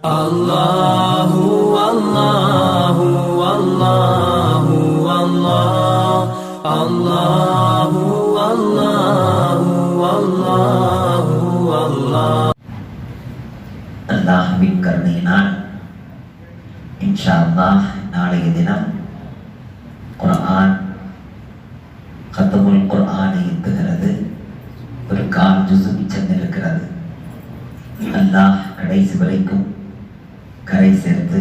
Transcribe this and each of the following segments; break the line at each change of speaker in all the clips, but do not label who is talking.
Allahu Allahu Allahu Allah Allahu Allahu Allahu Allah.
அல்லாஹ்வின் கருணையினால் இன்ஷா அல்லாஹ் நாளைய தினம் குர்ஆன் கத்முல் குர்ஆனை எத்துகிறது. ஒரு கால் ஜுஸு மிச்சம் இருக்கிறது. அல்லாஹ் கடைசி வரைக்கும் கரை சேர்த்து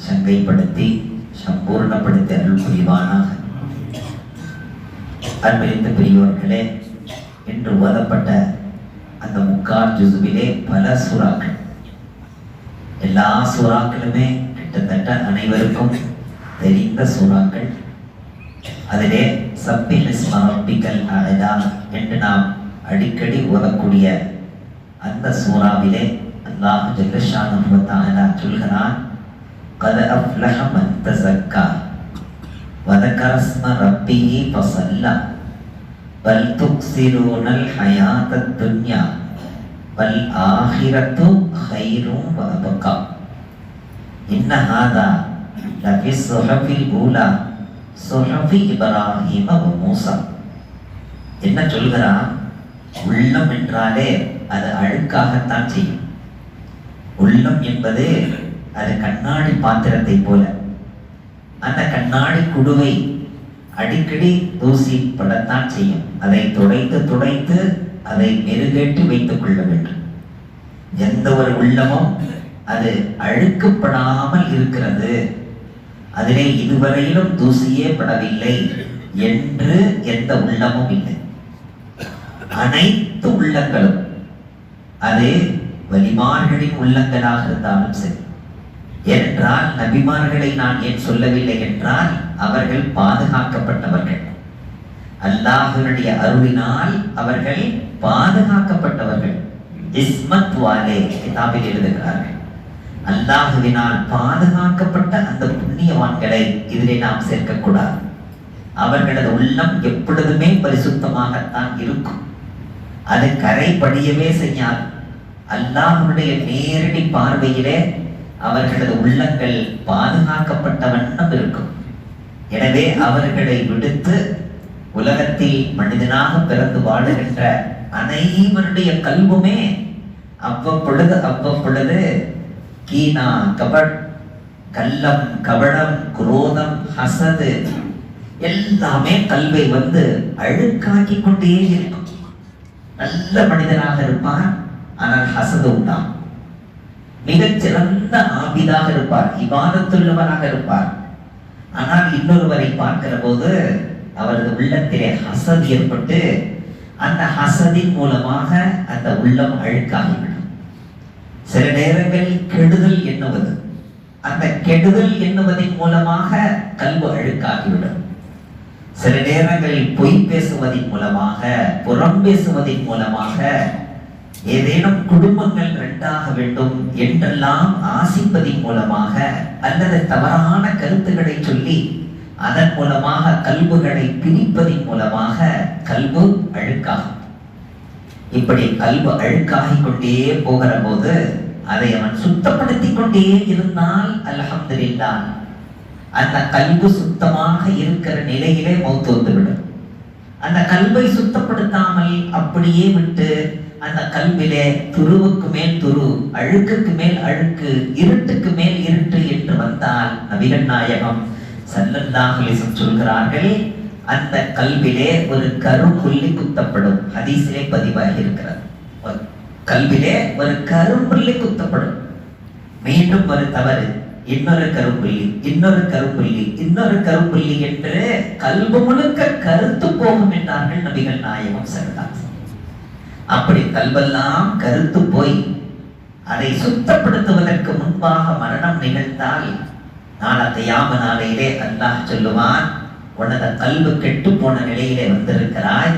சங்கைப்படுத்தி சம்பூர்ணப்படுத்தி அருள் புரிவானாக. அன்பிலிந்த பெரியோர்களே, என்று ஓதப்பட்ட அந்த முக்கால் ஜுஸுவிலே பல சூறாக்கள், எல்லா சூறாக்களுமே கிட்டத்தட்ட அனைவருக்கும் தெரிந்த சூறாக்கள். அதிலே சப்பிஹ் இஸ்ம ரப்பிக்கல் அஅலா என்று நாம் அடிக்கடி ஓதக்கூடிய அந்த சூறாவிலே அல்லாஹ் ஜல்ல ஷானஹு வ தஆலா சொல்கிறான், கத் அஃப்லஹ மன் தஸக்கா வ ذكر اسم ربه فصلى بل تؤثرون الحياة الدنيا والآخرة خير وأبقى إن هذا لفي الصحف الأولى صحف إبراهيم وموسى. என்ன சொல்கிறான்? உள்ளம் என்றாலே அது அழுக்காகத்தான் செய்யும். உள்ளம் என்பது அது கண்ணாடி பாத்திரத்தை போல. அந்த கண்ணாடி குடுவை அடிக்கடி தூசி படத்தான் செய்யும். அதை துடைத்து துடைத்து அதை மெருகேற்றி வைத்துக் கொள்ள வேண்டும். எந்த ஒரு உள்ளமும் அது அழுக்கப்படாமல் இருக்கிறது, அதிலே இதுவரையிலும் தூசியே படவில்லை என்று எந்த உள்ளமும் இல்லை. அனைத்து உள்ளங்களும், அது வலிமார்களின் உள்ளங்களாக இருந்தாலும் சரி. ஏனென்றால் நபிமார்களை நான் ஏன் சொல்லவில்லை என்றால், அவர்கள் பாதுகாக்கப்பட்டவர்கள். அல்லாஹ்வுடைய அருளினால் அவர்கள் பாதுகாக்கப்பட்டவர்கள். இஸ்மத் வாலே கிதாபில் எழுதுகிறார்கள். அல்லாஹ்வினால் பாதுகாக்கப்பட்ட அந்த புண்ணியவான்களை இதிலே நாம் சேர்க்கக்கூடாது. அவர்களது உள்ளம் எப்பொழுதுமே பரிசுத்தமாகத்தான் இருக்கும். அது கரை படியவே செய்யாது. அல்லாஹ்வுடைய நேரடி பார்வையிலே அவர்களது உள்ளங்கள் பாதுகாக்கப்பட்ட வண்ணம் இருக்கும். எனவே அவர்களை விடுத்து உலகத்தில் மனிதனாக பிறந்து வாழுகின்ற அனைவருடைய கல்வுமே அவ்வப்பொழுது கீனா, கபட், கல்லம், கபடம், குரோதம், ஹசது எல்லாமே கல்வை வந்து அழுக்காக்கி கொண்டே இருக்கும். நல்ல மனிதனாக இருப்பார், ஆனால் ஹசது உண்டாம். மிகச் சிறந்த ஆபிதாக இருப்பார், இபாதத்துள்ளவராக இருப்பார். ஆனால் இன்னொருவரை பார்க்கிற போது அவரது உள்ளத்திலே ஹசத் ஏற்பட்டு அந்த ஹசதின் மூலமாக அந்த உள்ளம் அழுக்காகிவிடும். சில நேரங்களில் கெடுதல் எண்ணுவது, அந்த கெடுதல் எண்ணுவதன் மூலமாக கல்வி அழுக்காகிவிடும். சில நேரங்களில் பொய் பேசுவதன் மூலமாக, புறம் பேசுவதன் மூலமாக, ஏதேனும் குடும்பங்கள் இரண்டாக வேண்டும் என்றெல்லாம் ஆசிப்பதின் மூலமாக, அல்லது தவறான கருத்துக்களை சொல்லி அதன் மூலமாக கல்புகளை பிரிப்பதின் மூலமாக கல்பு அழுக்காகும். இப்படி கல்பு அழுக்காகி கொண்டே போகிற போது அதை அவன் சுத்தப்படுத்தி கொண்டே இருந்தால் அல்ஹம்துலில்லாஹ், அந்த கல்பு சுத்தமாக இருக்கிற நிலையிலே மௌத் வந்துவிடும். அந்த கல்வை சுத்தப்படுத்தாமல் அப்படியே விட்டு அந்த கல்விலே துருவுக்கு மேல் துரு, அழுக்குக்கு மேல் அழுக்கு, இருட்டுக்கு மேல் இருட்டு என்று வந்தால் நபிகள் நாயகம் ஸல்லல்லாஹு அலைஹி வஸல்லம் சொல்கிறார்கள், அந்த கல்விலே ஒரு கரும்புள்ளி குத்தப்படும். ஹதீஸிலே பதிவாகி இருக்கிறது. கல்விலே ஒரு கரும்புள்ளி குத்தப்படும். மீண்டும் ஒரு தவறு, இன்னொரு கரும்புள்ளி, இன்னொரு கரும்புள்ளி, இன்னொரு கரும்புள்ளி என்று கல்பு முழுக்க கருத்து போகும் என்றார்கள் நபிகள் நாயகம் ஸல்லல்லாஹு அலைஹி வஸல்லம். அப்படி கல்வெல்லாம் கருத்து போய் அதை சுத்தப்படுத்துவதற்கு முன்பாக மரணம் நிகழ்ந்தால் நாளை கியாம நாளையிலே அல்லாஹ் சொல்லுவான், உனது கல்வு கெட்டு போன நிலையிலே வந்திருக்கிறாய்,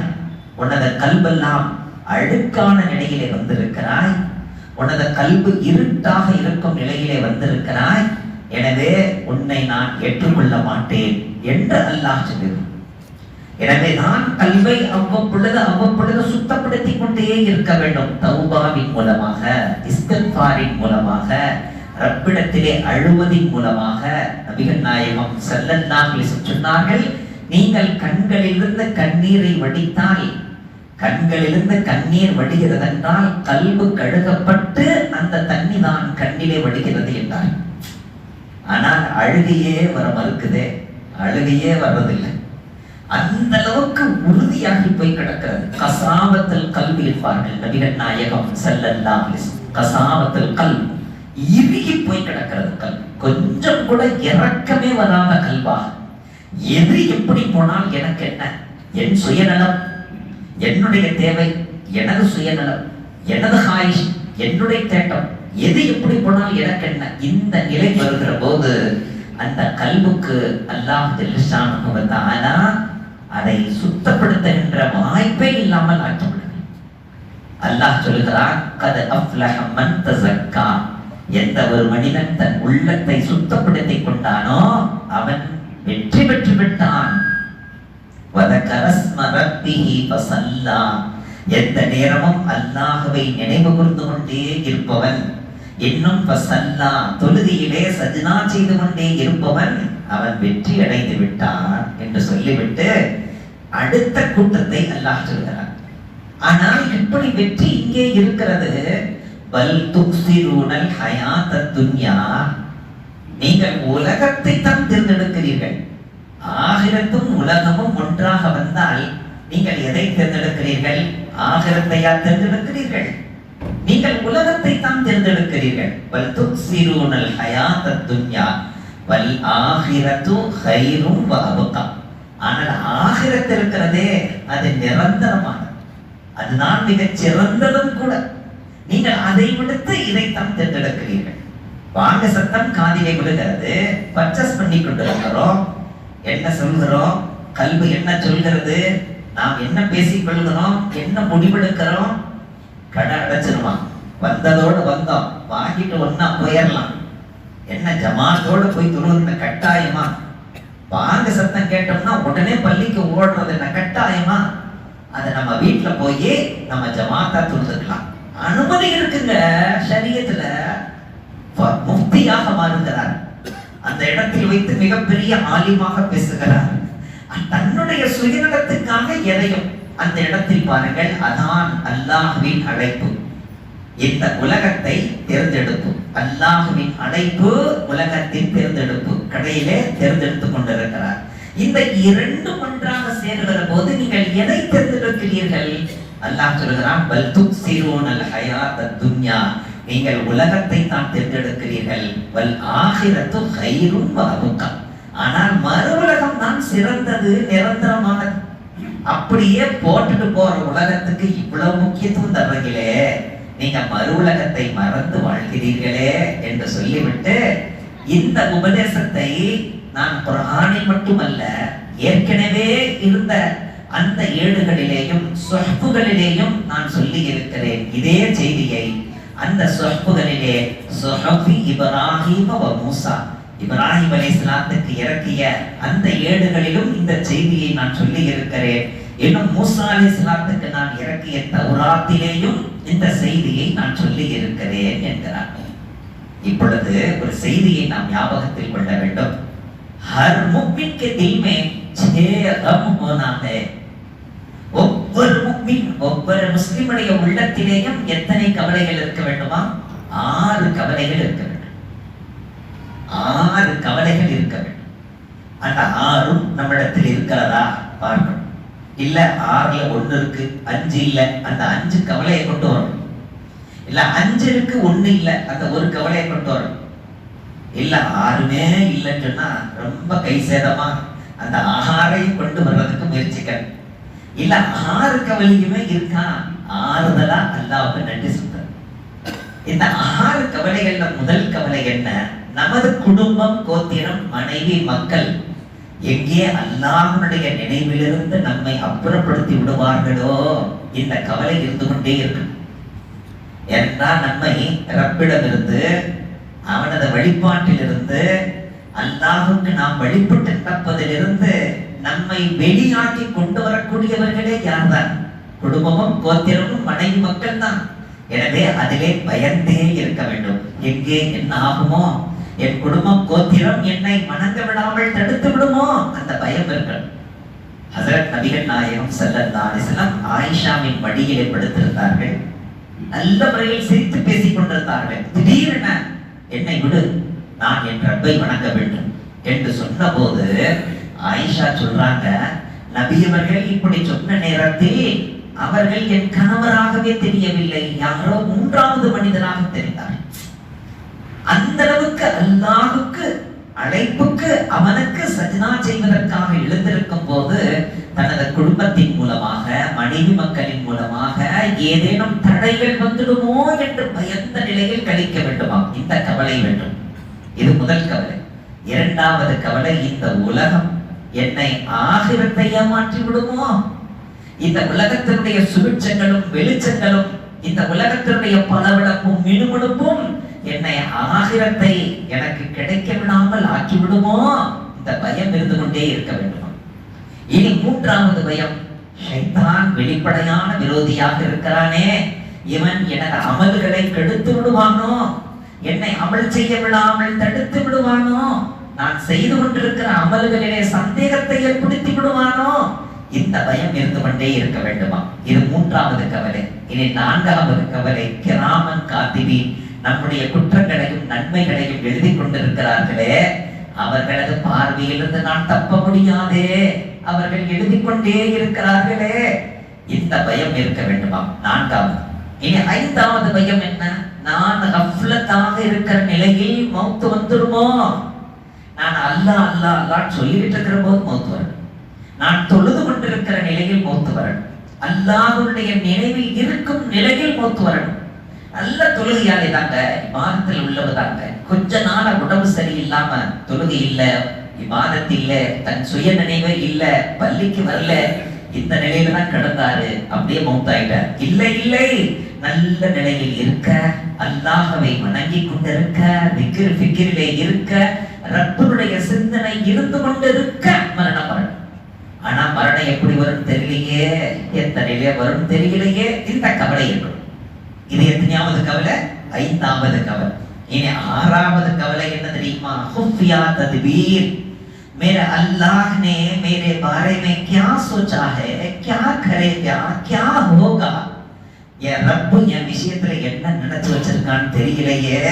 உனது கல்வெல்லாம் அழுக்கான நிலையிலே வந்திருக்கிறாய், உனது கல்வு இருட்டாக இருக்கும் நிலையிலே வந்திருக்கிறாய், எனவே உன்னை நான் ஏற்றுக்கொள்ள மாட்டேன் என்று அல்லாஹ் சொல்லுவான். எனவே நான் கல்வை அவ்வப்பொழுது சுத்தப்படுத்திக் கொண்டே இருக்க வேண்டும். தௌபாவின் மூலமாக, இஸ்திக்ஃபாரின் மூலமாக, ரப்பிடத்திலே அழுவதின் மூலமாக நபிகள் நாயகம் ஸல்லல்லாஹு அலைஹி வஸல்லம் சொன்னார்கள், நீங்கள் கண்களிலிருந்து கண்ணீரை வடித்தால், கண்களிலிருந்து கண்ணீர் வடிகிறது என்றால் கல்பு கழுகப்பட்டு அந்த தண்ணி தான் கண்ணிலே வடிகிறது என்றார். ஆனால் அழுகையே வர மறுக்குதே, அழுகையே வர்றதில்லை. அந்த அளவுக்கு உறுதியாகி போய் கிடக்கிறது. கசாவத்தல் கல்வி இருப்பார்கள் நபிகள் நாயகம் ஸல்லல்லாஹு அலைஹி வஸல்லம். கசாவத்தல் கல், இறுகி போய் கிடக்கிறது கல், கொஞ்சம் கூட இறக்கமே வராத கல்வா. எது எப்படி போனால் எனக்கு என்ன, என் சுயநலம், என்னுடைய தேவை, எனது சுயநலம், எனது ஆயுஷ், என்னுடைய தேட்டம், எது எப்படி போனால் எனக்கு என்ன, இந்த நிலை வருகிற போது அந்த கல்வுக்கு அல்லாஹ் ஜல்ல ஷானுஹு வ தஆலா அதை சுத்தப்படுத்துகின்ற வாய்ப்பே இல்லாமல் ஆக்கிவிடுது. அல்லாஹ் சொல்கிறான், கத் அஃப்லஹ மன் தஸக்கா, எந்த ஒரு மனிதன் தன் உள்ளத்தை சுத்தப்படுத்திக் கொண்டானோ அவன் வெற்றி பெற்று விட்டான். வதகர ஸ்ம ரப்பிஹி ஃபஸல்லா, எந்த நேரமும் அல்லாஹ்வை நினைவு கூர்ந்து கொண்டே இருப்பவன், இன்னும் ஃபஸல்லா தொழுகையிலே சஜ்தா செய்து கொண்டே இருப்பவன் அவன் வெற்றி அடைந்து விட்டான் என்று சொல்லிவிட்டு அடுத்த கூட்டத்தை அல்லாஹ் சொல்கிறான். ஆனால் இப்படி வெற்றி இங்கே இருக்கிறது. பல் துக்ஸிரூனல் ஹயாத்தத் துன்யா, நீங்கள் உலகத்தை தான் தேர்ந்தெடுக்கிறீர்கள். ஆகிரத்தும் உலகமும் ஒன்றாக வந்தால் நீங்கள் எதை தேர்ந்தெடுக்கிறீர்கள்? ஆகிரத்தையா தேர்ந்தெடுக்கிறீர்கள்? நீங்கள் உலகத்தை தான் தேர்ந்தெடுக்கிறீர்கள். பல் துக்ஸிரூனல் ஹயாத்தத் துன்யா வல் ஆகிரத்து கைரும் வ அபகா. ஆனால் ஆகிரத் இருக்கிறதே அது நிரந்தரமானது, அதுதான் மிகச் சிறந்ததும் கூட. நீங்கள் அதை விடுத்து இதைத்தான் தேர்ந்தெடுக்கிறீர்கள். வாங்க சத்தம் காதிலே விழுகிறது, பர்ச்சேஸ் பண்ணி கொண்டிருக்கிறோம். என்ன சொல்கிறோம்? கல்வி என்ன சொல்கிறது? நாம் என்ன பேசிக் கொள்கிறோம்? என்ன முடிவெடுக்கிறோம்? கடை அடைச்சிருவான், வந்ததோடு வந்தோம், வாங்கிட்டு ஒன்னா போயிடலாம். என்ன ஜமாத்தோடு போய் தொழுவது கட்டாயமா? வாங்க சத்தம் கேட்டோம்னா உடனே பள்ளிக்கு ஓடுறது என்ன கட்டாயமா? அதை நம்ம வீட்டுல போய் நம்ம ஜமாத்தா தொழுதுக்கலாம். அனுமதி இருக்குங்க ஷரியத்துல. முஃப்தியாக மாறுகிறார், அந்த இடத்தில் வைத்து மிகப்பெரிய ஆலிமாக பேசுகிறார். தன்னுடைய சுயநலத்துக்காக எதையும் அந்த இடத்தில் பாருங்கள். அதான் அல்லாஹ்வின் அழைப்பு, இந்த உலகத்தை தேர்ந்தெடுப்பு. அல்லாஹ்வின் அழைப்பு, உலகத்தின் தேர்ந்தெடுப்பு. கடையிலே தேர்ந்தெடுத்துக் கொண்டிருக்கிறார். இந்த இரண்டும் ஒன்றாக சேர்கிற போது நீங்கள் எதை தேர்ந்தெடுக்கிறீர்கள்? அல்லாஹ் சொல்கிறான், பல் துக்ஸிரூனல் ஹயாத்தத் துன்யா, நீங்கள் உலகத்தை தான் தேர்ந்தெடுக்கிறீர்கள். வல் ஆகிரத்து கைரும் வ அபகா, ஆனால் மறு உலகம் தான் சிறந்தது, நிரந்தரமானது. அப்படியே போட்டுட்டு போற உலகத்துக்கு இவ்வளவு முக்கியத்துவம் தர்றீங்களே, நீங்க மறு உலகத்தை மறந்து வாழ்கிறீர்களே என்று சொல்லிவிட்டு இந்த உபதேசத்தை நான் குர்ஆனில் மட்டுமல்ல, ஏற்கனவே இருந்த அந்த ஏடுகளிலேயும் சுஹ்ஃபுகளிலேயும் நான் சொல்லி இருக்கிறேன் இதே செய்தியை. அந்த சுஹ்ஃபுகளிலே சுஹ்ஃபி இப்ராஹீம் வ மூசா, இப்ராஹிம் அலைஹிஸ்ஸலாத்துக்கு இறக்கிய அந்த ஏடுகளிலும் இந்த செய்தியை நான் சொல்லி இருக்கிறேன். இன்னும் மூசா அலைஹிஸ்ஸலாத்துக்கு நான் இறக்கிய தௌராத்திலேயும் இந்த செய்தியை நான் சொல்லி இருக்கிறேன் என்கிறார். இப்பொழுது ஒரு செய்தியை நாம் ஞாபகத்தில் கொள்ள வேண்டும். ஹர் முஃமின் கே தில் மே छह गम होना है. ஒவ்வொரு முஃமின், ஒவ்வொரு முஸ்லிமுடைய உள்ளத்திலேயும் எத்தனை கவலைகள் இருக்க வேண்டுமா? 6 கவலைகள் இருக்க வேண்டும். 6 கவலைகள் இருக்க வேண்டும். அந்த 6ம் நம்மிடத்தில் இருக்கிறதா பார்க்கணும். இல்ல 6ல 1 இருக்கு, 5 இல்ல, அந்த 5 கவலையை கொண்டு வரணும். இல்ல 5 இருக்கு 1 இல்ல, அந்த ஒரு கவலையை கொண்டு வரணும். இல்ல 6மே இல்லைன்னு சொன்னா ரொம்ப கை சேதமா அந்த 6ஐயும் கொண்டு வர்றதுக்கு முயற்சிக்கணும். இல்ல 6 கவலையுமே இருக்கா, ஆறுதலா அல்லாஹ்வுக்கு நன்றி சொல்றேன். இந்த 6 கவலைகள்ல முதல் கவலை என்ன? நமது குடும்பம், கோத்திரம், மனைவி, மக்கள் எங்கே அல்லாஹ்வுடைய நினைவிலிருந்து நம்மை அப்புறப்படுத்தி விடுவார்களோ இந்த கவலை இருந்து கொண்டே இருக்கு. என்றால் நம்மை ரப்பிடமிருந்து, அவனது வழிபாட்டிலிருந்து, அல்லாஹ்வுக்கு நாம் வழிபட்டு நடப்பதிலிருந்து நம்மை வெளியாக்கி கொண்டு வரக்கூடியவர்களே யார்தான்? குடும்பமும் கோத்திரமும் மனைவி மக்கள் தான். எனவே அதிலே பயந்தே இருக்க வேண்டும். எங்கே என்ன ஆகுமோ, என் குடும்பம் கோத்திரம் என்னை வணங்க விடாமல் தடுத்து விடுமோ, அந்த பயம் இருக்கணும். ஹஜ்ரத் நபிகள் நாயகம் ஸல்லல்லாஹு அலைஹி வஸல்லம் ஆயிஷாவின் மடியிலே படுத்திருந்தார்கள். நல்ல முறையில் சிரித்து பேசிக் கொண்டிருந்தார்கள். திடீரென என்னை விடு, நான் என் ரப்பை வணங்க வேண்டும் என்று சொன்ன போது ஆயிஷா சொல்றாங்க, நபியவர்கள் இப்படி சொன்ன நேரத்தில் அவர்கள் என் கணவராகவே தெரியவில்லை, யாரோ மூன்றாவது மனிதராக தெரிந்தார். அந்த அளவுக்கு அல்லாஹ்வுக்கு அழைப்புக்கு அவனுக்கு சஜ்னா செய்வதற்காக எழுந்திருக்கும் போது தனது குடும்பத்தின் மூலமாக மனைவி மக்களின் மூலமாக ஏதேனும் தடைகள் வந்துடுமோ என்று பயந்த நிலையில் கழிக்க வேண்டுமா, இந்த கவலை வேண்டும். இது முதல் கவலை. இரண்டாவது கவலை, இந்த உலகம் என்னை ஆகிரத்தை ஏமாற்றி விடுமோ, இந்த உலகத்தினுடைய சுபிட்சங்களும் வெளிச்சங்களும் இந்த உலகத்தினுடைய பளபளப்பும் மினுமினுப்பும் என்னை ஆகிரத்தை எனக்கு கிடைக்க விடாமல் ஆக்கி விடுமோ, இந்த பயம் இருந்து கொண்டே இருக்க வேண்டுமா. இனி மூன்றாவது பயம், ஷைத்தான் வெளிப்படையான விரோதியாக இருக்கிறானே, இவன் எனது அமல்களை கெடுத்து விடுவானோ, என்னை அமல் செய்ய விடாமல் தடுத்து விடுவானோ, நான் செய்து கொண்டிருக்கிற அமல்களிலே சந்தேகத்தை ஏற்படுத்தி விடுவானோ, இந்த பயம் இருந்து கொண்டே இருக்க வேண்டுமா. இது மூன்றாவது கவலை. இனி நான்காவது கவலை, கிராமன் காத்திபீன், நம்முடைய குற்றங்களையும் நன்மைகளையும் எழுதி கொண்டிருக்கிறார்களே, அவர்களது பார்வையிலிருந்து நான் தப்ப முடியாதே, அவர்கள் எழுதி கொண்டே இருக்கிறார்களே, இந்த பயம் இருக்க வேண்டுமா. நான்காவது. இனி ஐந்தாவது பயம் என்ன, நான் கஃப்லத்தாக இருக்கிற நிலையில் மௌத்து வந்துருமோ, நான் அல்லாஹ் அல்லாஹ் அல்லாஹ் சொல்லிட்டு இருக்கிற போது மௌத்து வரும், நான் தொழுது கொண்டிருக்கிற நிலையில் மௌத்து வரணும், அல்லாஹ்வுடைய நினைவில் இருக்கும் நிலையில் மௌத்து வரணும். நல்ல தொழுகையாளி தாங்க, இபாதத்தில் உள்ளவ தாங்க, கொஞ்ச நாள உடம்பு சரியில்லாம தொழுகை இல்ல, இபாதத் இல்ல, தன் சுய நினைவே இல்ல, பள்ளிக்கு வரல, இந்த நிலையில தான் கிடந்தாரு, அப்படியே மௌத்தாயிட்டார். இல்லை இல்லை, நல்ல நிலையில் இருக்க, அல்லாஹ்வை வணங்கி கொண்டிருக்க, திக்ர் ஃபிக்ரிலே இருக்க, ரப்புடைய சிந்தனை இருந்து கொண்டிருக்க மரணம் வரணும். ஆனா மரணம் எப்படி வரும் தெரியலையே, எந்த நிலையில வரும் தெரியலையே, இந்த கவலை இருக்கும். இது எத்தனையாவது கவலை? ஐந்தாவது கவலை. இனி ஆறாவது கவலை என்ன தெரியுமா, खुफिया तदबीर, मेरे अल्लाह ने मेरे बारे में क्या सोचा है, क्या करेगा, क्या होगा, என் ரப்பு என் விஷயத்துல என்ன நினைச்சு வச்சிருக்கான்னு தெரியலையே,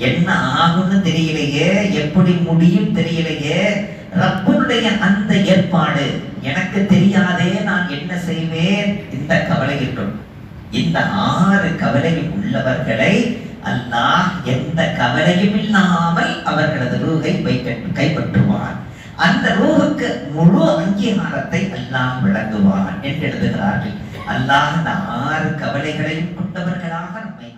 என்ன ஆகும்னு தெரியலையே, எப்படி முடியும் தெரியலையே, ரப்புடைய அந்த ஏற்பாடு எனக்கு தெரியாதே, நான் என்ன செய்வேன், இந்த கவலை இருக்கும். இந்த ஆறு கவலையும் உள்ளவர்களை அல்லாஹ் எந்த கவலையும் இல்லாமல் அவர்களது ரூஹை கைப்பற்றுவான். அந்த ரூஹுக்கு முழு அங்கீகாரத்தை அல்லாஹ் வழங்குவான் என்று எழுதுகிறார்கள். அல்லாஹ் அந்த ஆறு கவலைகளையும் கொண்டவர்களாக நம்மை